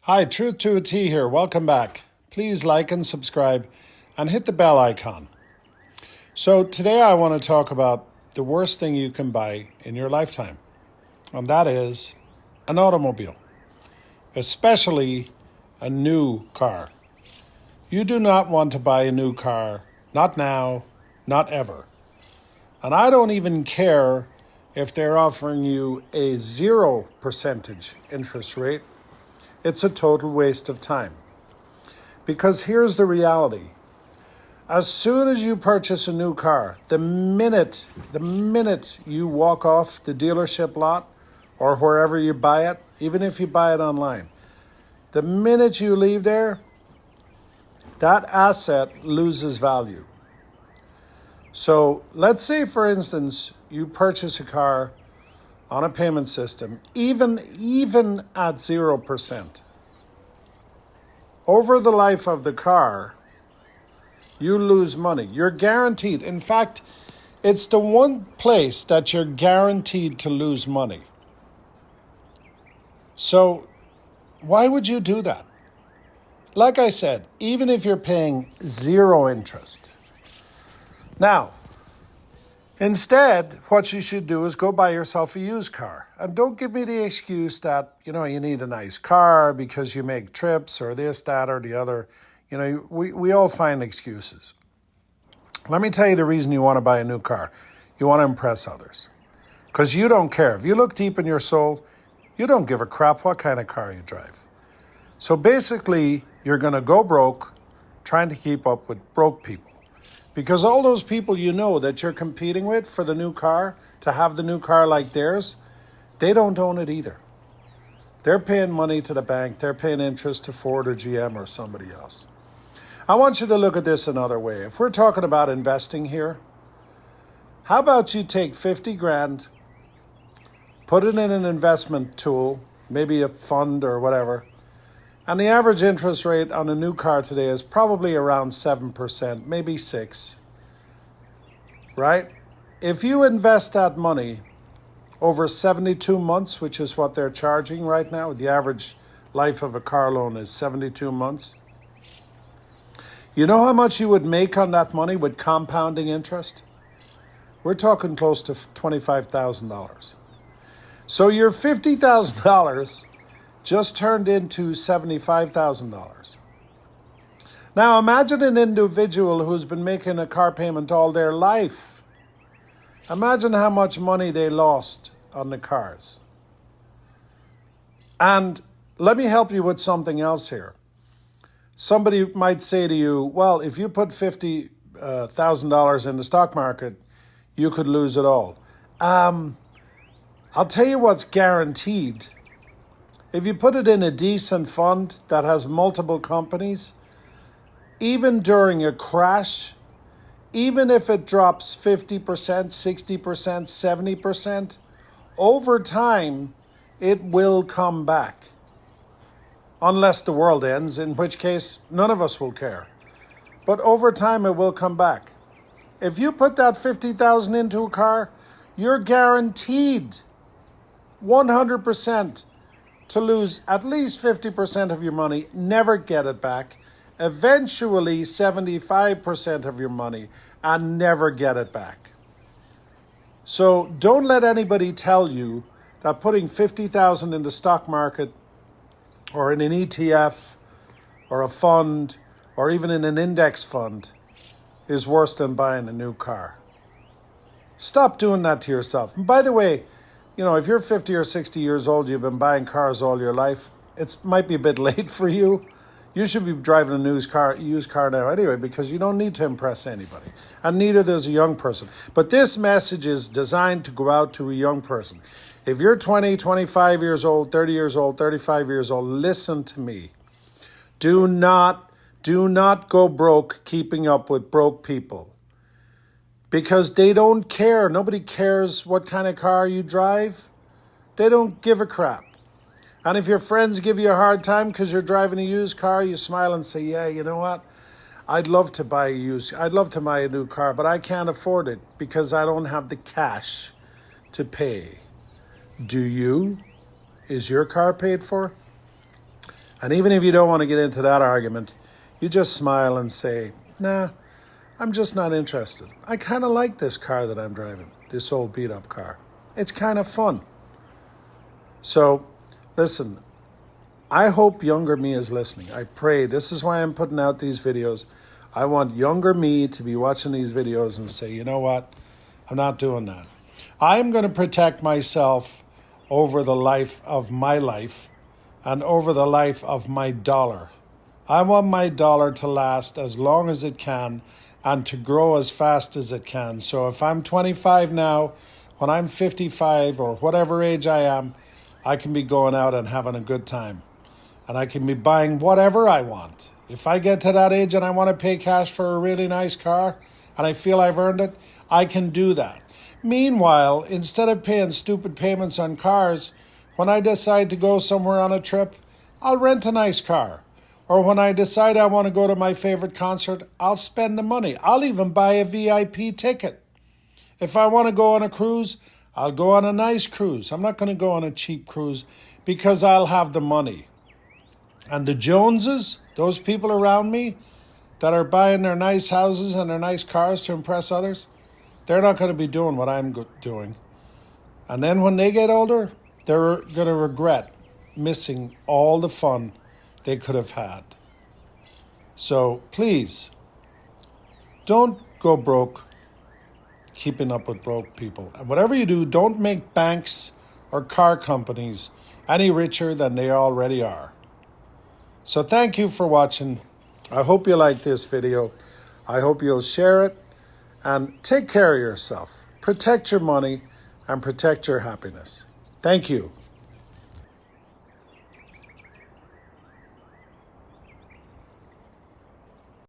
Hi, Truth to a T here. Welcome back. Please like and subscribe and hit the bell icon. So today I want to talk about the worst thing you can buy in your lifetime, and that is an automobile, especially a new car. You do not want to buy a new car, not now, not ever. And I don't even care if they're offering you a 0% interest rate. It's a total waste of time. Because here's the reality. As soon as you purchase a new car, the minute you walk off the dealership lot or wherever you buy it, even if you buy it online, the minute you leave there, that asset loses value. So let's say, for instance, you purchase a car on a payment system, even at 0%. Over the life of the car, you lose money. You're guaranteed. In fact, it's the one place that you're guaranteed to lose money. So why would you do that? Like I said, even if you're paying zero interest. Now, instead, what you should do is go buy yourself a used car. And don't give me the excuse that, you need a nice car because you make trips or this, that, or the other. We all find excuses. Let me tell you the reason you want to buy a new car. You want to impress others. Because you don't care. If you look deep in your soul, you don't give a crap what kind of car you drive. So basically, you're going to go broke trying to keep up with broke people. Because all those people that you're competing with for the new car, to have the new car like theirs, they don't own it either. They're paying money to the bank. They're paying interest to Ford or GM or somebody else. I want you to look at this another way. If we're talking about investing here, how about you take 50 grand, put it in an investment tool, maybe a fund or whatever, and the average interest rate on a new car today is probably around 7%, maybe 6%, right? If you invest that money over 72 months, which is what they're charging right now, the average life of a car loan is 72 months. You know how much you would make on that money with compounding interest? We're talking close to $25,000. So your $50,000 just turned into $75,000. Now imagine an individual who's been making a car payment all their life. Imagine how much money they lost on the cars. And let me help you with something else here. Somebody might say to you, well, if you put $50,000 in the stock market, you could lose it all. I'll tell you what's guaranteed. If you put it in a decent fund that has multiple companies, even during a crash, even if it drops 50%, 60%, 70%, over time, it will come back. Unless the world ends, in which case none of us will care. But over time, it will come back. If you put that $50,000 into a car, you're guaranteed 100% to lose at least 50% of your money, never get it back, eventually 75% of your money, and never get it back. So don't let anybody tell you that putting $50,000 in the stock market or in an ETF or a fund or even in an index fund is worse than buying a new car. Stop doing that to yourself. And by the way, if you're 50 or 60 years old, you've been buying cars all your life, it might be a bit late for you. You should be driving a used car now anyway, because you don't need to impress anybody. And neither does a young person. But this message is designed to go out to a young person. If you're 20, 25 years old, 30 years old, 35 years old, listen to me. Do not go broke keeping up with broke people. Because they don't care. Nobody cares what kind of car you drive. They don't give a crap. And if your friends give you a hard time because you're driving a used car, you smile and say, yeah, you know what? I'd love to buy a new car, but I can't afford it because I don't have the cash to pay. Do you? Is your car paid for? And even if you don't want to get into that argument, you just smile and say, nah, I'm just not interested. I kind of like this car that I'm driving, this old beat up car. It's kind of fun. So, listen, I hope younger me is listening. I pray. This is why I'm putting out these videos. I want younger me to be watching these videos and say, you know what? I'm not doing that. I'm going to protect myself over the life of my life and over the life of my dollar. I want my dollar to last as long as it can and to grow as fast as it can. So if I'm 25 now, when I'm 55 or whatever age I am, I can be going out and having a good time. And I can be buying whatever I want. If I get to that age and I want to pay cash for a really nice car and I feel I've earned it, I can do that. Meanwhile, instead of paying stupid payments on cars, when I decide to go somewhere on a trip, I'll rent a nice car. Or when I decide I want to go to my favorite concert, I'll spend the money. I'll even buy a VIP ticket. If I want to go on a cruise, I'll go on a nice cruise. I'm not going to go on a cheap cruise because I'll have the money. And the Joneses, those people around me that are buying their nice houses and their nice cars to impress others, they're not going to be doing what I'm doing. And then when they get older, they're going to regret missing all the fun they could have had. So please, don't go broke keeping up with broke people. And whatever you do, don't make banks or car companies any richer than they already are. So thank you for watching. I hope you like this video. I hope you'll share it. And take care of yourself. Protect your money and protect your happiness. Thank you.